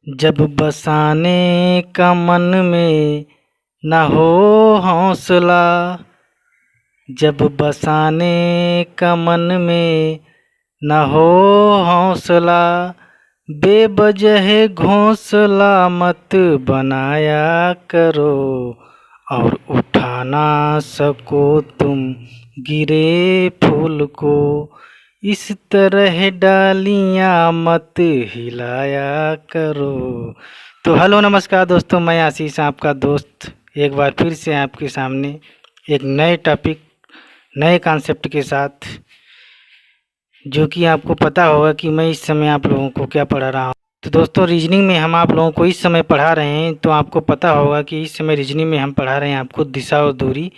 जब बसाने का मन में न हो हौसला, जब बसाने का मन में न हो हौसला, बेवजह घोंसला मत बनाया करो, और उठा ना सको तुम गिरे फूल को, इस तरह डालियाँ मत हिलाया करो। तो हेलो नमस्कार दोस्तों, मैं आशीष आपका दोस्त एक बार फिर से आपके सामने एक नए टॉपिक नए कॉन्सेप्ट के साथ, जो कि आपको पता होगा कि मैं इस समय आप लोगों को क्या पढ़ा रहा हूँ। तो दोस्तों, रीजनिंग में हम आप लोगों को इस समय पढ़ा रहे हैं, तो आपको पता होगा कि इस समय रीजनिंग में हम पढ़ा रहे हैं आपको दिशा और दूरी,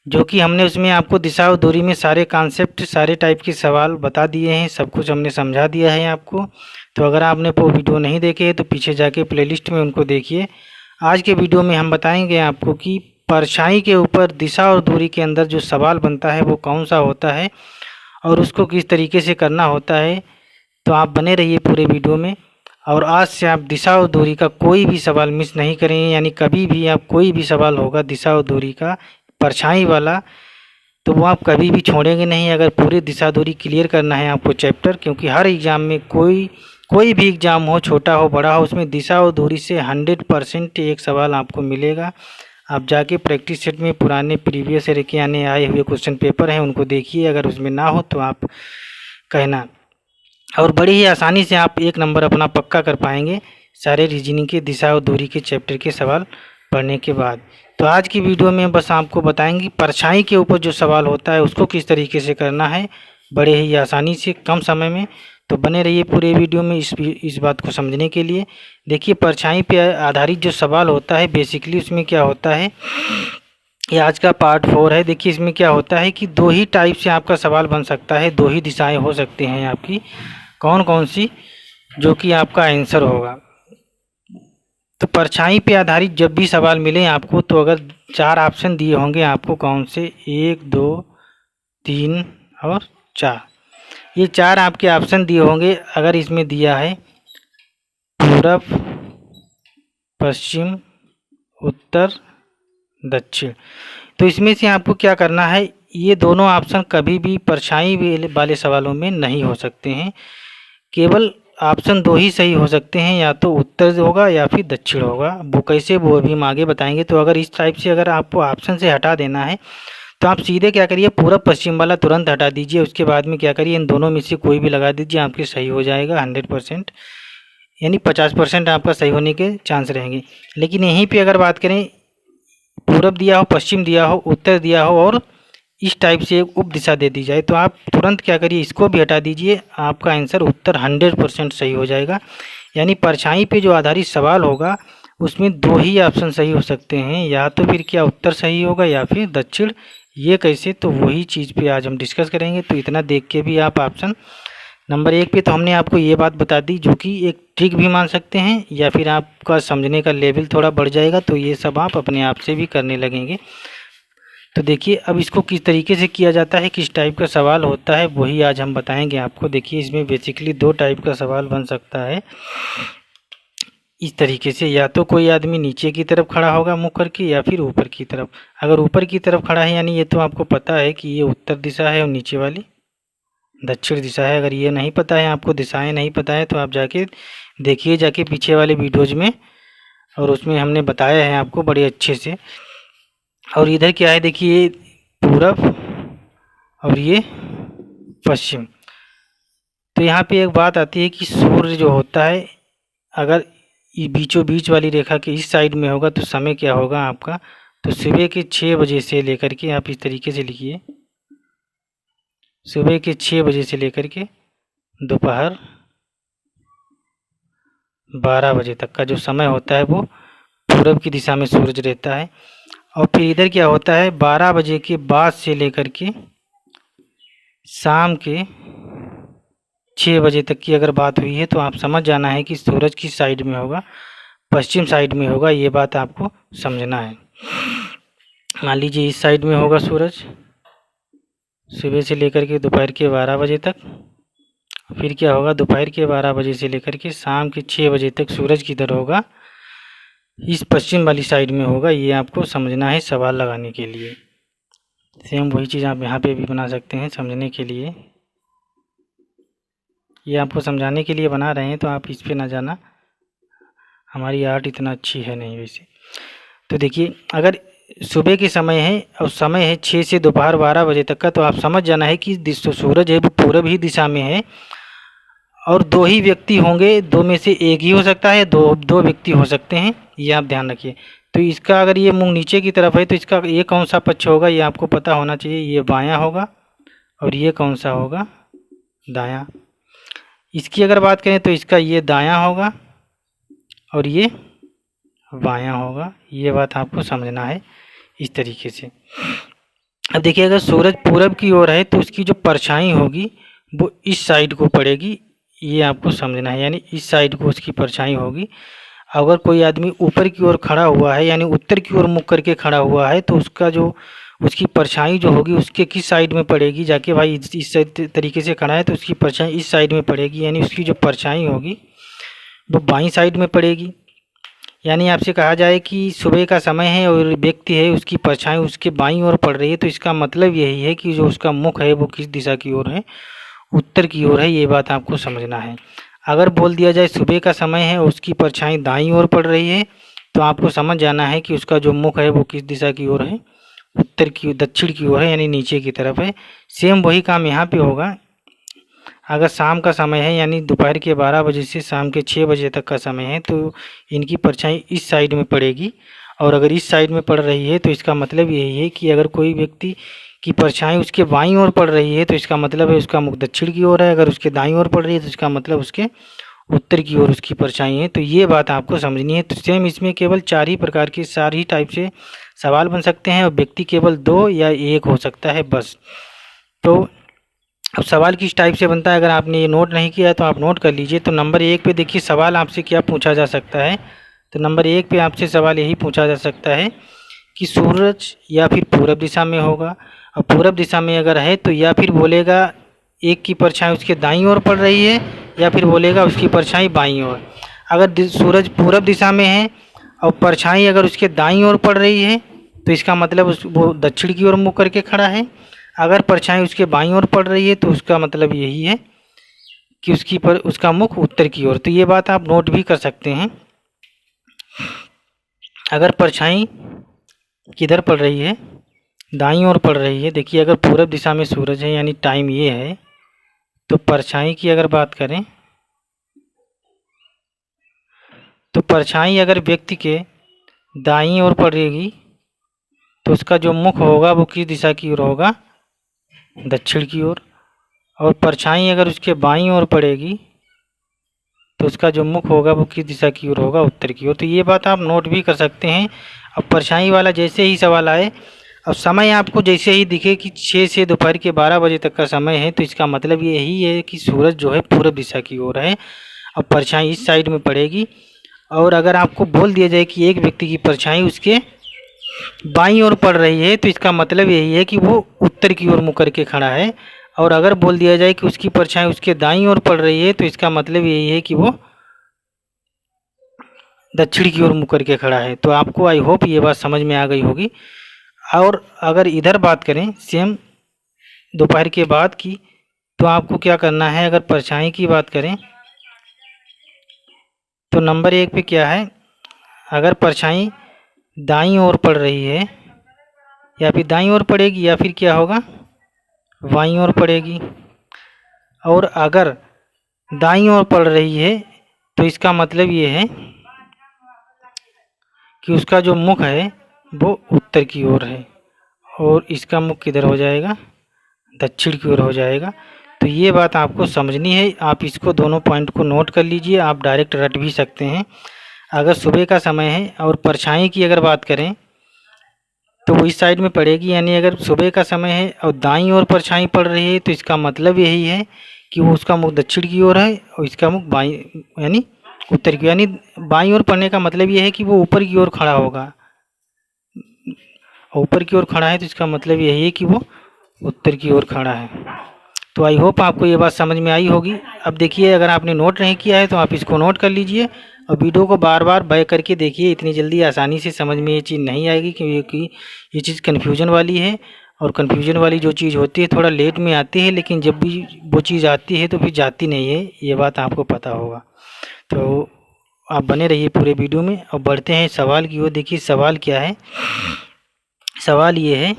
जो कि हमने उसमें आपको दिशा और दूरी में सारे कॉन्सेप्ट सारे टाइप के सवाल बता दिए हैं, सब कुछ हमने समझा दिया है आपको। तो अगर आपने वो वीडियो नहीं देखे हैं तो पीछे जाके प्लेलिस्ट में उनको देखिए। आज के वीडियो में हम बताएंगे आपको कि परछाई के ऊपर दिशा और दूरी के अंदर जो सवाल बनता है वो कौन सा होता है और उसको किस तरीके से करना होता है। तो आप बने रहिए पूरे वीडियो में, और आज से आप दिशा और दूरी का कोई भी सवाल मिस नहीं करेंगे। यानी कभी भी आप कोई भी सवाल होगा दिशा और दूरी का परछाई वाला, तो वो आप कभी भी छोड़ेंगे नहीं। अगर पूरी दिशा दूरी क्लियर करना है आपको चैप्टर, क्योंकि हर एग्ज़ाम में कोई भी एग्ज़ाम हो, छोटा हो बड़ा हो, उसमें दिशा और दूरी से 100% एक सवाल आपको मिलेगा। आप जाके प्रैक्टिस सेट में पुराने प्रीवियस ईयर के आए हुए क्वेश्चन पेपर हैं उनको देखिए, अगर उसमें ना हो तो आप कहना, और बड़ी ही आसानी से आप 1 नंबर अपना पक्का कर पाएंगे सारे रीजनिंग के दिशा और दूरी के चैप्टर के सवाल पढ़ने के बाद। तो आज की वीडियो में बस आपको बताएंगे परछाई के ऊपर जो सवाल होता है उसको किस तरीके से करना है बड़े ही आसानी से कम समय में। तो बने रहिए पूरे वीडियो में इस बात को समझने के लिए। देखिए, परछाई पे आधारित जो सवाल होता है बेसिकली उसमें क्या होता है, ये आज का पार्ट 4 है। देखिए, इसमें क्या होता है कि 2 ही टाइप से आपका सवाल बन सकता है, 2 ही दिशाएं हो सकती हैं आपकी, कौन कौन सी, जो कि आपका आंसर होगा। तो परछाई पे आधारित जब भी सवाल मिले आपको, तो अगर 4 ऑप्शन दिए होंगे आपको, कौन से, 1 2 3 और 4, ये 4 आपके ऑप्शन दिए होंगे। अगर इसमें दिया है पूरब, पश्चिम, उत्तर, दक्षिण, तो इसमें से आपको क्या करना है, ये दोनों ऑप्शन कभी भी परछाई वाले सवालों में नहीं हो सकते हैं। केवल ऑप्शन 2 ही सही हो सकते हैं, या तो उत्तर होगा या फिर दक्षिण होगा। वो कैसे, वो अभी हम आगे बताएंगे। तो अगर इस टाइप से अगर आपको ऑप्शन से हटा देना है तो आप सीधे क्या करिए, पूरब पश्चिम वाला तुरंत हटा दीजिए। उसके बाद में क्या करिए, इन दोनों में से कोई भी लगा दीजिए, आपके सही हो जाएगा 100%, यानी 50% आपका सही होने के चांस रहेंगे। लेकिन यहीं पे अगर बात करें, पूरब दिया हो, पश्चिम दिया हो, उत्तर दिया हो और इस टाइप से एक उप दिशा दे दी जाए, तो आप तुरंत क्या करिए, इसको भी हटा दीजिए। आपका आंसर उत्तर 100% सही हो जाएगा। यानी परछाई पे जो आधारित सवाल होगा उसमें 2 ही ऑप्शन सही हो सकते हैं, या तो फिर क्या उत्तर सही होगा या फिर दक्षिण। ये कैसे, तो वही चीज़ पे आज हम डिस्कस करेंगे। तो इतना देख के भी आप ऑप्शन नंबर 1 पे तो हमने आपको ये बात बता दी, जो कि एक ट्रिक भी मान सकते हैं, या फिर आपका समझने का लेवल थोड़ा बढ़ जाएगा, तो ये सब आप अपने आप से भी करने लगेंगे। तो देखिए, अब इसको किस तरीके से किया जाता है, किस टाइप का सवाल होता है, वही आज हम बताएंगे आपको। देखिए, इसमें बेसिकली 2 टाइप का सवाल बन सकता है इस तरीके से, या तो कोई आदमी नीचे की तरफ खड़ा होगा मुँह करके, या फिर ऊपर की तरफ। अगर ऊपर की तरफ खड़ा है, यानी ये तो आपको पता है कि ये उत्तर दिशा है और नीचे वाली दक्षिण दिशा है। अगर ये नहीं पता है आपको, दिशाएं नहीं पता है, तो आप जाके देखिए जाके पीछे वाले वीडियोज़ में, और उसमें हमने बताया है आपको बड़े अच्छे से। और इधर क्या है, देखिए, पूरब और ये पश्चिम। तो यहाँ पे एक बात आती है कि सूर्य जो होता है, अगर ये बीचों बीच वाली रेखा के इस साइड में होगा तो समय क्या होगा आपका, तो सुबह के 6 बजे से लेकर के, आप इस तरीके से लिखिए, सुबह के 6 बजे से लेकर के दोपहर 12 बजे तक का जो समय होता है वो पूरब की दिशा में सूरज रहता है। और फिर इधर क्या होता है, 12 बजे के बाद से लेकर के शाम के 6 बजे तक की अगर बात हुई है, तो आप समझ जाना है कि सूरज किस साइड में होगा, पश्चिम साइड में होगा। ये बात आपको समझना है। मान लीजिए इस साइड में होगा सूरज सुबह से लेकर के दोपहर के 12 बजे तक, फिर क्या होगा, दोपहर के 12 बजे से लेकर के शाम के 6 बजे तक सूरज किधर होगा, इस पश्चिम वाली साइड में होगा। ये आपको समझना है सवाल लगाने के लिए। सेम वही चीज़ आप यहाँ पे भी बना सकते हैं समझने के लिए। ये आपको समझाने के लिए बना रहे हैं, तो आप इस पे ना जाना, हमारी आर्ट इतना अच्छी है नहीं वैसे। तो देखिए, अगर सुबह के समय है और समय है 6 से दोपहर 12 बजे तक का, तो आप समझ जाना है कि जो सूरज है वो पूरब ही दिशा में है और 2 ही व्यक्ति होंगे, 2 में से एक ही हो सकता है, दो व्यक्ति हो सकते हैं, ये आप ध्यान रखिए। तो इसका अगर ये मुंह नीचे की तरफ है तो इसका ये कौन सा पक्ष होगा, ये आपको पता होना चाहिए। ये बायां होगा और ये कौन सा होगा, दायां। इसकी अगर बात करें तो इसका ये दायां होगा और ये बायां होगा। ये बात आपको समझना है इस तरीके से। अब देखिए, अगर सूरज पूरब की ओर है तो उसकी जो परछाई होगी वो इस साइड को पड़ेगी, ये आपको समझना है, यानी इस साइड को उसकी परछाई होगी। अगर कोई आदमी ऊपर की ओर खड़ा हुआ है, यानी उत्तर की ओर मुख करके खड़ा हुआ है, तो उसका जो उसकी परछाई जो होगी उसके किस साइड में पड़ेगी, जाके भाई इस तरीके से खड़ा है तो उसकी परछाई इस साइड में पड़ेगी, यानी उसकी जो परछाई होगी वो बाईं साइड में पड़ेगी। यानी आपसे कहा जाए कि सुबह का समय है और व्यक्ति है उसकी परछाई उसके बाईं ओर पड़ रही है, तो इसका मतलब यही है कि जो उसका मुख है वो किस दिशा की ओर है, उत्तर की ओर है। ये बात आपको समझना है। अगर बोल दिया जाए सुबह का समय है और उसकी परछाई दाईं ओर पड़ रही है, तो आपको समझ जाना है कि उसका जो मुख है वो किस दिशा की ओर है, उत्तर की, दक्षिण की ओर है, यानी नीचे की तरफ है। सेम वही काम यहाँ पे होगा। अगर शाम का समय है, यानी दोपहर के 12 बजे से शाम के 6 बजे तक का समय है, तो इनकी परछाई इस साइड में पड़ेगी। और अगर इस साइड में पड़ रही है तो इसका मतलब यही है कि अगर कोई व्यक्ति की परछाई उसके बाईं ओर पड़ रही है तो इसका मतलब है उसका मुख दक्षिण की ओर है। अगर उसके दाईं ओर पड़ रही है तो इसका मतलब उसके उत्तर की ओर उसकी परछाई है। तो ये बात आपको समझनी है। तो सेम इसमें केवल 4 ही प्रकार के 4 ही टाइप से सवाल बन सकते हैं और व्यक्ति केवल 2 या 1 हो सकता है बस। तो अब सवाल किस टाइप से बनता है, अगर आपने ये नोट नहीं किया है तो आप नोट कर लीजिए। तो नंबर 1 पे देखिए सवाल आपसे क्या पूछा जा सकता है। तो नंबर 1 पे आपसे सवाल यही पूछा जा सकता है कि सूरज या फिर पूरब दिशा में होगा, और पूरब दिशा में अगर है तो या फिर बोलेगा एक की परछाई उसके दाईं ओर पड़ रही है, या फिर बोलेगा उसकी परछाई बाईं ओर। अगर सूरज पूरब दिशा में है और परछाई अगर उसके दाईं ओर पड़ रही है तो इसका मतलब वो दक्षिण की ओर मुँह करके खड़ा है। अगर परछाई उसके बाईं ओर पड़ रही है तो उसका मतलब यही है कि उसका मुख उत्तर की ओर। तो ये बात आप नोट भी कर सकते हैं। अगर परछाई किधर पड़ रही है, दाईं ओर पड़ रही है। देखिए, अगर पूरब दिशा में सूरज है यानी टाइम ये है, तो परछाई की अगर बात करें तो परछाई अगर व्यक्ति के दाईं ओर पड़ेगी तो उसका जो मुख होगा वो किस दिशा की ओर होगा, दक्षिण की ओर। और परछाई अगर उसके बाईं ओर पड़ेगी तो उसका जो मुख होगा वो किस दिशा की ओर होगा, उत्तर की ओर। तो ये बात आप नोट भी कर सकते हैं। अब परछाई वाला जैसे ही सवाल आए, अब समय आपको जैसे ही दिखे कि 6 से दोपहर के 12 बजे तक का समय है, तो इसका मतलब यही है कि सूरज जो है पूरब दिशा की ओर है। अब परछाई इस साइड में पड़ेगी। और अगर आपको बोल दिया जाए कि एक व्यक्ति की परछाई उसके बाईं ओर पड़ रही है, तो इसका मतलब यही है कि वो उत्तर की ओर मुँह करके खड़ा है। और अगर बोल दिया जाए कि उसकी परछाई उसके दाईं ओर पड़ रही है, तो इसका मतलब यही है कि वो दक्षिण की ओर मुँह करके खड़ा है। तो आपको आई होप ये बात समझ में आ गई होगी। और अगर इधर बात करें सेम दोपहर के बाद की, तो आपको क्या करना है, अगर परछाई की बात करें तो नंबर 1 पे क्या है, अगर परछाई दाईं ओर पड़ रही है या फिर दाईं ओर पड़ेगी या फिर क्या होगा, बाईं ओर पड़ेगी। और अगर दाईं ओर पड़ रही है तो इसका मतलब ये है कि उसका जो मुख है वो उत्तर की ओर है और इसका मुख किधर हो जाएगा, दक्षिण की ओर हो जाएगा। तो ये बात आपको समझनी है। आप इसको दोनों पॉइंट को नोट कर लीजिए, आप डायरेक्ट रट भी सकते हैं। अगर सुबह का समय है और परछाई की अगर बात करें तो वो इस साइड में पड़ेगी, यानी अगर सुबह का समय है और दाईं ओर परछाई पड़ रही है तो इसका मतलब यही है कि वो उसका मुख दक्षिण की ओर है और इसका मुख बाईं यानी उत्तर की। यानी बाईं ओर पड़ने का मतलब ये है कि वो ऊपर की ओर खड़ा होगा, ऊपर की ओर खड़ा है तो इसका मतलब यही है कि वो उत्तर की ओर खड़ा है। तो आई होप आपको ये बात समझ में आई होगी। अब देखिए, अगर आपने नोट नहीं किया है तो आप इसको नोट कर लीजिए और वीडियो को बार बार बैक करके देखिए। इतनी जल्दी आसानी से समझ में ये चीज़ नहीं आएगी, क्योंकि ये चीज़ कन्फ्यूजन वाली है, और कन्फ्यूजन वाली जो चीज़ होती है थोड़ा लेट में आती है, लेकिन जब भी वो चीज़ आती है तो फिर जाती नहीं है, ये बात आपको पता होगा। तो आप बने रहिए पूरे वीडियो में। और बढ़ते हैं सवाल की ओर। देखिए सवाल क्या है। सवाल ये है,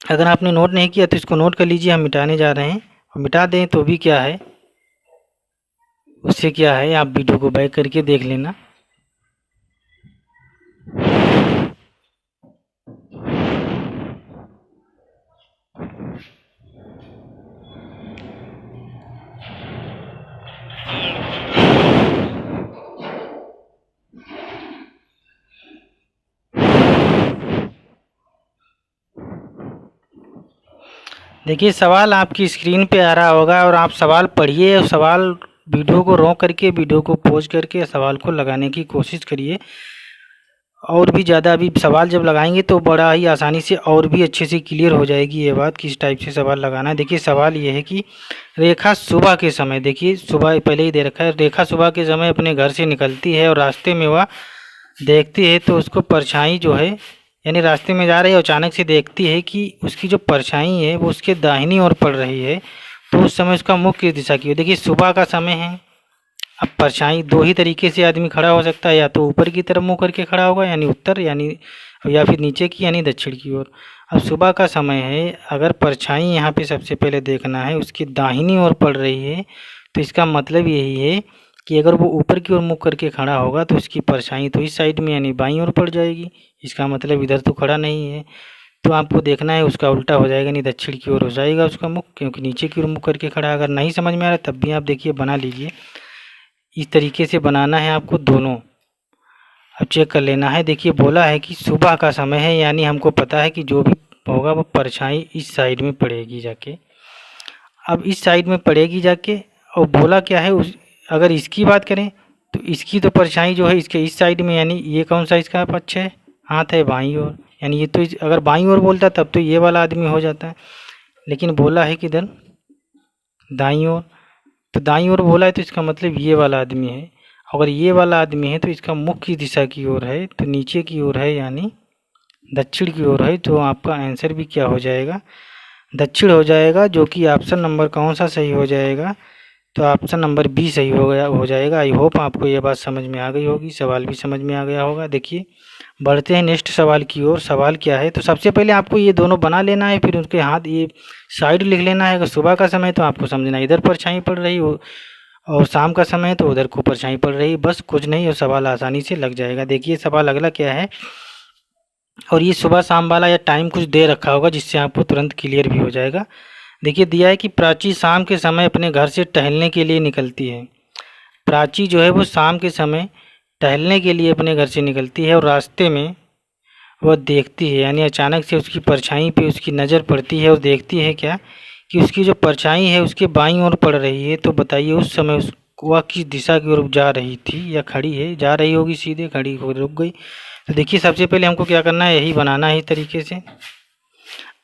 अगर आपने नोट नहीं किया तो इसको नोट कर लीजिए, हम मिटाने जा रहे हैं। और मिटा दें तो भी क्या है, उससे क्या है, आप वीडियो को बैक करके देख लेना। देखिए सवाल आपकी स्क्रीन पे आ रहा होगा, और आप सवाल पढ़िए और सवाल वीडियो को रोक करके, वीडियो को पॉज करके सवाल को लगाने की कोशिश करिए। और भी ज़्यादा अभी सवाल जब लगाएंगे तो बड़ा ही आसानी से और भी अच्छे से क्लियर हो जाएगी ये बात, किस टाइप से सवाल लगाना है। देखिए सवाल ये है कि रेखा सुबह के समय, देखिए सुबह पहले ही दे रखा है, रेखा सुबह के समय अपने घर से निकलती है और रास्ते में वह देखती है तो उसको परछाई जो है, यानी रास्ते में जा रही है, अचानक से देखती है कि उसकी जो परछाई है वो उसके दाहिनी ओर पड़ रही है। तो उस समय उसका मुख किस दिशा की हो। देखिए सुबह का समय है। अब परछाई दो ही तरीके से आदमी खड़ा हो सकता है, या तो ऊपर की तरफ मुँह करके खड़ा होगा यानी उत्तर, यानी या फिर नीचे की यानी दक्षिण की ओर। अब सुबह का समय है, अगर परछाई यहाँ पे सबसे पहले देखना है उसकी दाहिनी ओर पड़ रही है, तो इसका मतलब यही है कि अगर वो ऊपर की ओर मुँह करके खड़ा होगा तो उसकी परछाई तो इस साइड में यानी बाईं ओर पड़ जाएगी। इसका मतलब इधर तो खड़ा नहीं है, तो आपको देखना है उसका उल्टा हो जाएगा, यानी दक्षिण की ओर हो जाएगा उसका मुख, क्योंकि नीचे की ओर मुँह करके खड़ा है। अगर नहीं समझ में आ रहा तब भी आप देखिए बना लीजिए, इस तरीके से बनाना है आपको दोनों। अब चेक कर लेना है। देखिए बोला है कि सुबह का समय है, यानी हमको पता है कि जो भी होगा वो परछाई इस साइड में पड़ेगी जाके। अब इस साइड में पड़ेगी जाके, और बोला क्या है अगर इसकी बात करें तो इसकी तो परछाई जो है इसके इस साइड में, यानी ये कौन सा इसका पक्ष है, हाथ है बाईं ओर, यानी ये तो अगर बाईं ओर बोलता तब तो ये वाला आदमी हो जाता है, लेकिन बोला है कि इधर दाईं ओर, तो दाईं ओर बोला है तो इसका मतलब ये वाला आदमी है। अगर ये वाला आदमी है तो इसका मुख किस दिशा की ओर है, तो नीचे की ओर है, यानी दक्षिण की ओर है। तो आपका आंसर भी क्या हो जाएगा, दक्षिण हो जाएगा, जो कि ऑप्शन नंबर कौन सा सही हो जाएगा, तो ऑप्शन नंबर बी सही हो जाएगा। आई होप आपको ये बात समझ में आ गई होगी, सवाल भी समझ में आ गया होगा। देखिए बढ़ते हैं नेक्स्ट सवाल की ओर। सवाल क्या है, तो सबसे पहले आपको ये दोनों बना लेना है, फिर उसके हाथ ये साइड लिख लेना है। अगर सुबह का समय तो आपको समझना इधर परछाई पड़ रही हो, और शाम का समय है तो उधर को परछाई पड़ रही, बस कुछ नहीं, और सवाल आसानी से लग जाएगा। देखिए सवाल अगला क्या है, और ये सुबह शाम वाला या टाइम कुछ दे रखा होगा जिससे आपको तुरंत क्लियर भी हो जाएगा। देखिए दिया है कि प्राची शाम के समय अपने घर से टहलने के लिए निकलती है। प्राची जो है वो शाम के समय टहलने के लिए अपने घर से निकलती है, और रास्ते में वह देखती है, यानी अचानक से उसकी परछाई पे उसकी नज़र पड़ती है और देखती है क्या, कि उसकी जो परछाई है उसके बाईं ओर पड़ रही है। तो बताइए उस समय वह किस दिशा की ओर जा रही थी, या खड़ी है, जा रही होगी सीधे, खड़ी हो रुक गई। तो देखिए सबसे पहले हमको क्या करना है, यही बनाना है इस तरीके से।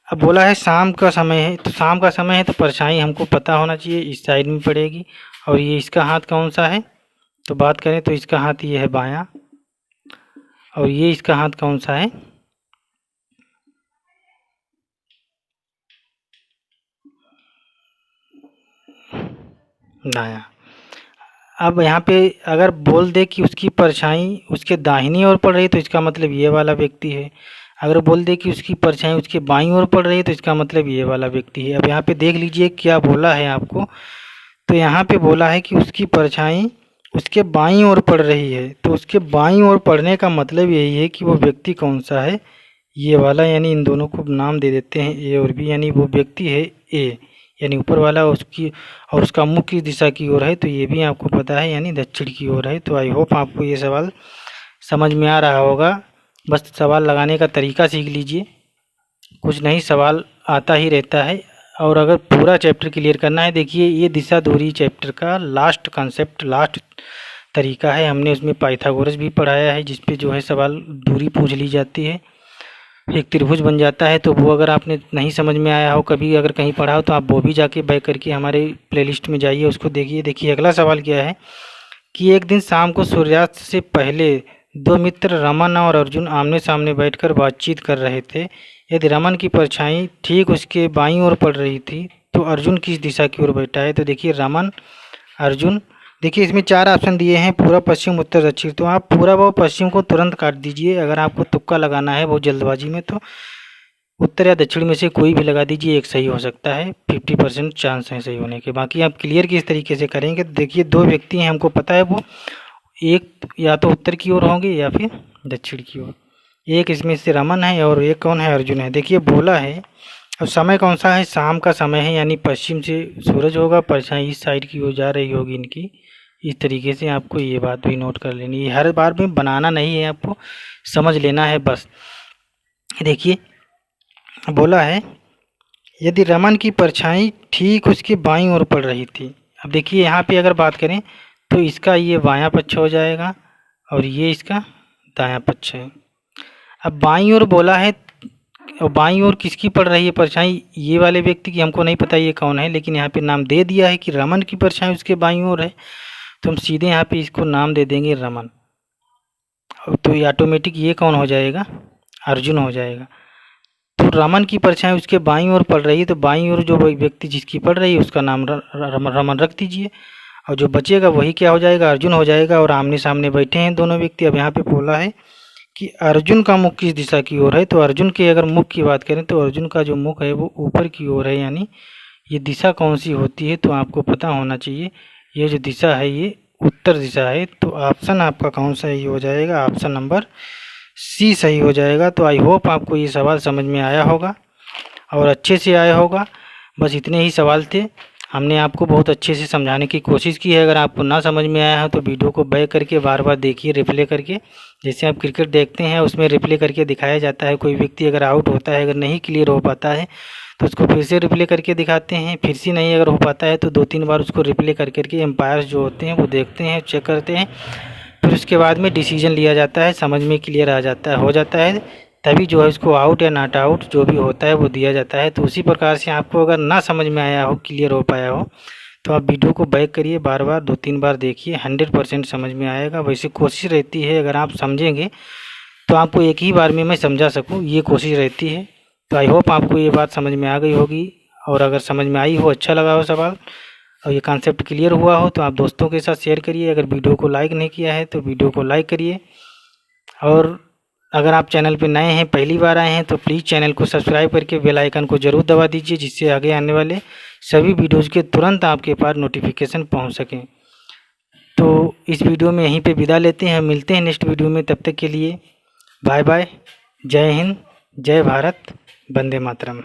अब बोला है शाम का समय है, तो शाम का समय है तो परछाई हमको पता होना चाहिए इस साइड में पड़ेगी, और ये इसका हाथ कौन सा है, तो बात करें तो इसका हाथ ये है बायां, और ये इसका हाथ कौन सा है, दायां। अब यहाँ पे अगर बोल दे कि उसकी परछाई उसके दाहिनी ओर पड़ रही है तो इसका मतलब ये वाला व्यक्ति है। अगर बोल दे कि उसकी परछाई उसके बाईं ओर पड़ रही है तो इसका मतलब ये वाला व्यक्ति है। अब यहाँ पे देख लीजिए क्या बोला है आपको, तो यहाँ पे बोला है कि उसकी परछाई उसके बाईं ओर पड़ रही है, तो उसके बाईं ओर पड़ने का मतलब यही है कि वो व्यक्ति कौन सा है, ये वाला, यानी इन दोनों को नाम दे देते हैं ए और बी, यानी वो व्यक्ति है ए, यानी ऊपर वाला उसकी, और उसका मुख किस दिशा की ओर है, तो ये भी आपको पता है, यानी दक्षिण की ओर है। तो आई होप आपको ये सवाल समझ में आ रहा होगा। बस सवाल लगाने का तरीका सीख लीजिए, कुछ नहीं सवाल आता ही रहता है। और अगर पूरा चैप्टर क्लियर करना है, देखिए ये दिशा दूरी चैप्टर का लास्ट कॉन्सेप्ट, लास्ट तरीका है। हमने उसमें पाइथागोरस भी पढ़ाया है, जिस पे जो है सवाल दूरी पूछ ली जाती है। एक त्रिभुज बन जाता है। तो वो अगर आपने नहीं समझ में आया हो, कभी अगर कहीं पढ़ा हो, तो आप वो भी जाके बैक करके हमारे प्लेलिस्ट में जाइए, उसको देखिए। देखिए अगला सवाल क्या है कि एक दिन शाम को सूर्यास्त से पहले दो मित्र रमन और अर्जुन आमने सामने बैठकर बातचीत कर रहे थे। यदि रमन की परछाई ठीक उसके बाईं ओर पड़ रही थी तो अर्जुन किस दिशा की ओर बैठा है। तो देखिए रमन, अर्जुन, देखिए इसमें 4 ऑप्शन दिए हैं, पूर्व, पश्चिम, उत्तर, दक्षिण। तो आप पूरब और पश्चिम को तुरंत काट दीजिए। अगर आपको तुक्का लगाना है बहुत जल्दबाजी में, तो उत्तर या दक्षिण में से कोई भी लगा दीजिए, एक सही हो सकता है। 50% चांस है सही होने के। बाकी आप क्लियर किस तरीके से करेंगे, तो देखिए 2 व्यक्ति हैं, हमको पता है वो एक या तो उत्तर की ओर होंगे या फिर दक्षिण की ओर। एक इसमें से रमन है और एक कौन है, अर्जुन है। देखिए बोला है, अब समय कौन सा है, शाम का समय है, यानी पश्चिम से सूरज होगा, परछाई इस साइड की ओर जा रही होगी इनकी। इस तरीके से आपको ये बात भी नोट कर लेनी है, हर बार में बनाना नहीं है, आपको समझ लेना है बस। देखिए बोला है यदि रमन की परछाई ठीक उसके बाईं ओर पड़ रही थी। अब देखिए यहाँ पे अगर बात करें तो इसका ये बायां पक्ष हो जाएगा और ये इसका दायां पक्ष है। अब बाईं ओर बोला है, और बाईं ओर किसकी पड़ रही है परछाई, ये वाले व्यक्ति की हमको नहीं पता ये कौन है, लेकिन यहाँ पे नाम दे दिया है कि रमन की परछाई उसके बाईं ओर है, तो हम सीधे यहाँ पे इसको नाम दे देंगे रमन। तो ये ऑटोमेटिक ये कौन हो जाएगा, अर्जुन हो जाएगा। तो रमन की परछाई उसके बाईं ओर पड़ रही है, तो बाईं ओर जो व्यक्ति जिसकी पड़ रही है उसका नाम रमन रख दीजिए, और जो बचेगा वही क्या हो जाएगा, अर्जुन हो जाएगा। और आमने सामने बैठे हैं दोनों व्यक्ति। अब यहाँ पे बोला है कि अर्जुन का मुख किस दिशा की ओर है। तो अर्जुन के अगर मुख की बात करें तो अर्जुन का जो मुख है वो ऊपर की ओर है, यानी ये दिशा कौन सी होती है तो आपको पता होना चाहिए। ये जो दिशा है ये उत्तर दिशा है। तो ऑप्शन आपका कौन सा ये हो जाएगा, ऑप्शन नंबर सी सही हो जाएगा। तो आई होप आपको ये सवाल समझ में आया होगा और अच्छे से आया होगा। बस इतने ही सवाल थे, हमने आपको बहुत अच्छे से समझाने की कोशिश की है। अगर आपको ना समझ में आया हो तो वीडियो को बैक करके बार बार देखिए, रिप्ले करके। जैसे आप क्रिकेट देखते हैं उसमें रिप्ले करके दिखाया जाता है, कोई व्यक्ति अगर आउट होता है, अगर नहीं क्लियर हो पाता है तो उसको फिर से रिप्ले करके दिखाते हैं, फिर से नहीं अगर हो पाता है तो 2-3 बार उसको रिप्ले कर करके एम्पायर्स जो होते हैं वो देखते हैं, चेक करते हैं, फिर उसके बाद में डिसीजन लिया जाता है, समझ में क्लियर आ जाता है, हो जाता है, तभी जो है उसको आउट या नॉट आउट जो भी होता है वो दिया जाता है। तो उसी प्रकार से आपको अगर ना समझ में आया हो, क्लियर हो पाया हो, तो आप वीडियो को बैक करिए, बार बार 2-3 बार देखिए, 100% समझ में आएगा। वैसे कोशिश रहती है अगर आप समझेंगे तो आपको एक ही बार में मैं समझा सकूँ, ये कोशिश रहती है। तो आई होप आपको ये बात समझ में आ गई होगी, और अगर समझ में आई हो, अच्छा लगा हो सवाल और ये कॉन्सेप्ट क्लियर हुआ हो तो आप दोस्तों के साथ शेयर करिए। अगर वीडियो को लाइक नहीं किया है तो वीडियो को लाइक करिए, और अगर आप चैनल पर नए हैं, पहली बार आए हैं, तो प्लीज़ चैनल को सब्सक्राइब करके बेल आइकन को ज़रूर दबा दीजिए, जिससे आगे आने वाले सभी वीडियोज़ के तुरंत आपके पास नोटिफिकेशन पहुंच सकें। तो इस वीडियो में यहीं पे विदा लेते हैं, मिलते हैं नेक्स्ट वीडियो में। तब तक के लिए बाय बाय, जय हिंद, जय भारत, वंदे मातरम।